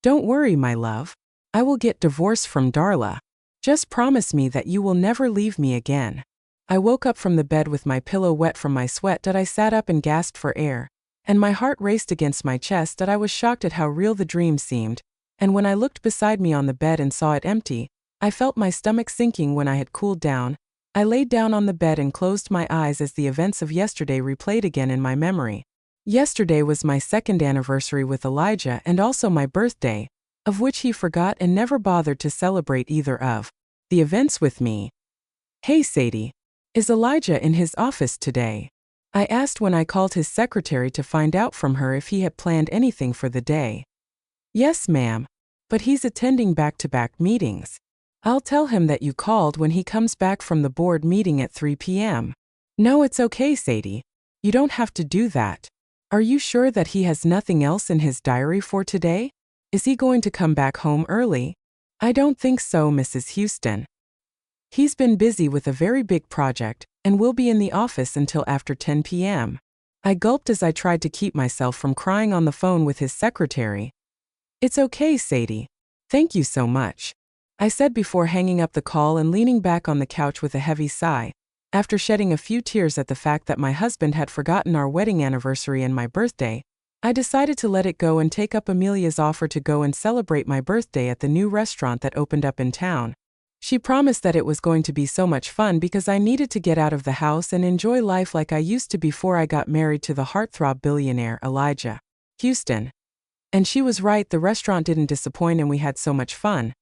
Don't worry, my love. I will get divorced from Darla. Just promise me that you will never leave me again. I woke up from the bed with my pillow wet from my sweat that I sat up and gasped for air, and my heart raced against my chest that I was shocked at how real the dream seemed, and when I looked beside me on the bed and saw it empty, I felt my stomach sinking. When I had cooled down, I laid down on the bed and closed my eyes as the events of yesterday replayed again in my memory. Yesterday was my second anniversary with Elijah and also my birthday, of which he forgot and never bothered to celebrate either of the events with me. Hey Sadie, is Elijah in his office today? I asked when I called his secretary to find out from her if he had planned anything for the day. Yes, ma'am, but he's attending back-to-back meetings. I'll tell him that you called when he comes back from the board meeting at 3 p.m. No, it's okay, Sadie. You don't have to do that. Are you sure that he has nothing else in his diary for today? Is he going to come back home early? I don't think so, Mrs. Houston. He's been busy with a very big project and will be in the office until after 10 p.m. I gulped as I tried to keep myself from crying on the phone with his secretary. It's okay, Sadie. Thank you so much, I said before hanging up the call and leaning back on the couch with a heavy sigh, after shedding a few tears at the fact that my husband had forgotten our wedding anniversary and my birthday. I decided to let it go and take up Amelia's offer to go and celebrate my birthday at the new restaurant that opened up in town. She promised that it was going to be so much fun because I needed to get out of the house and enjoy life like I used to before I got married to the heartthrob billionaire Elijah Houston. And she was right, the restaurant didn't disappoint and we had so much fun.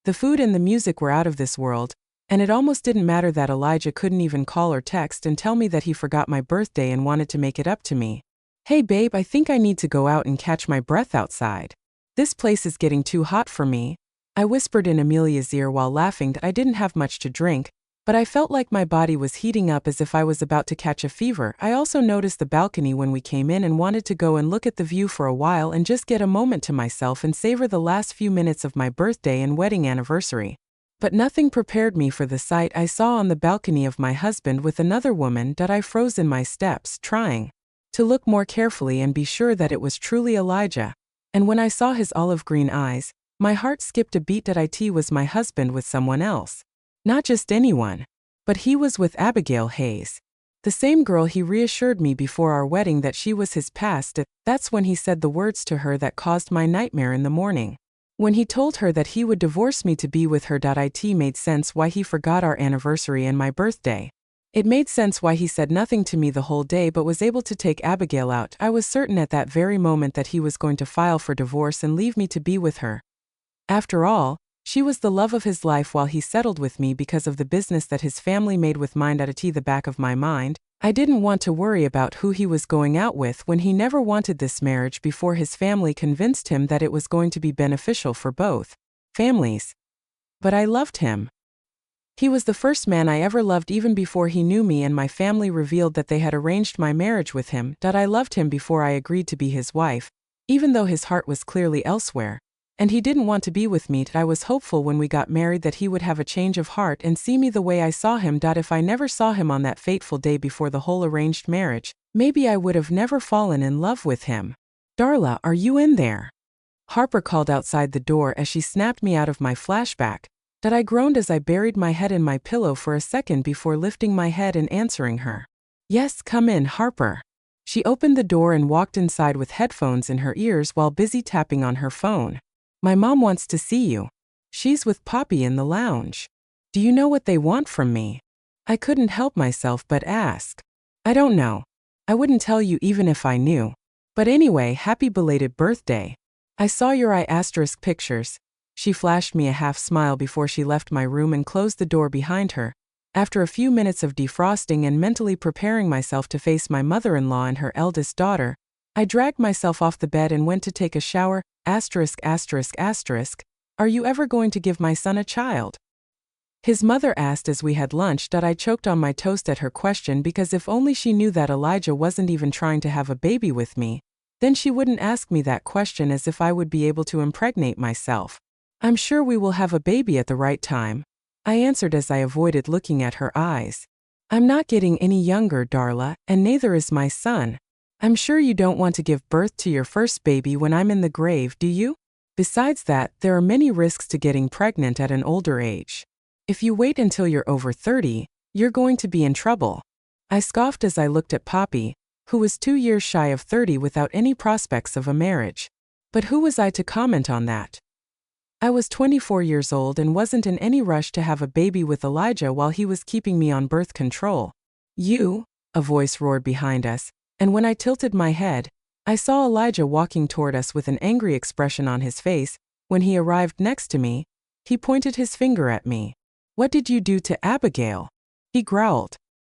The food and the music were out of this world, and it almost didn't matter that Elijah couldn't even call or text and tell me that he forgot my birthday and wanted to make it up to me. Hey babe, I think I need to go out and catch my breath outside. This place is getting too hot for me, I whispered in Amelia's ear while laughing that I didn't have much to drink, but I felt like my body was heating up as if I was about to catch a fever. I also noticed the balcony when we came in and wanted to go and look at the view for a while and just get a moment to myself and savor the last few minutes of my birthday and wedding anniversary. But nothing prepared me for the sight I saw on the balcony of my husband with another woman that I froze in my steps, trying to look more carefully and be sure that it was truly Elijah. And when I saw his olive green eyes, my heart skipped a beat. That it was my husband with someone else. Not just anyone, but he was with Abigail Hayes. The same girl he reassured me before our wedding that she was his past. That's when he said the words to her that caused my nightmare in the morning. When he told her that he would divorce me to be with her. It made sense why he forgot our anniversary and my birthday. It made sense why he said nothing to me the whole day but was able to take Abigail out. I was certain at that very moment that he was going to file for divorce and leave me to be with her. After all, she was the love of his life while he settled with me because of the business that his family made with mine. At the back of my mind, I didn't want to worry about who he was going out with when he never wanted this marriage before his family convinced him that it was going to be beneficial for both families. But I loved him. He was the first man I ever loved even before he knew me, and my family revealed that they had arranged my marriage with him. I loved him before I agreed to be his wife, even though his heart was clearly elsewhere. And he didn't want to be with me. I was hopeful when we got married that he would have a change of heart and see me the way I saw him. If I never saw him on that fateful day before the whole arranged marriage, maybe I would have never fallen in love with him. Darla, are you in there? Harper called outside the door as she snapped me out of my flashback. I groaned as I buried my head in my pillow for a second before lifting my head and answering her. Yes, come in, Harper. She opened the door and walked inside with headphones in her ears while busy tapping on her phone. My mom wants to see you. She's with Poppy in the lounge. Do you know what they want from me? I couldn't help myself but ask. I don't know. I wouldn't tell you even if I knew. But anyway, happy belated birthday. I saw your ** pictures. She flashed me a half smile before she left my room and closed the door behind her. After a few minutes of defrosting and mentally preparing myself to face my mother-in-law and her eldest daughter, I dragged myself off the bed and went to take a shower. *****. Are you ever going to give my son a child? His mother asked as we had lunch. I choked on my toast at her question because if only she knew that Elijah wasn't even trying to have a baby with me, then she wouldn't ask me that question, as if I would be able to impregnate myself. I'm sure we will have a baby at the right time, I answered as I avoided looking at her eyes. I'm not getting any younger, Darla, and neither is my son. I'm sure you don't want to give birth to your first baby when I'm in the grave, do you? Besides that, there are many risks to getting pregnant at an older age. If you wait until you're over 30, you're going to be in trouble. I scoffed as I looked at Poppy, who was 2 years shy of 30 without any prospects of a marriage. But who was I to comment on that? I was 24 years old and wasn't in any rush to have a baby with Elijah while he was keeping me on birth control. You? A voice roared behind us, and when I tilted my head, I saw Elijah walking toward us with an angry expression on his face. When he arrived next to me, he pointed his finger at me. What did you do to Abigail? He growled.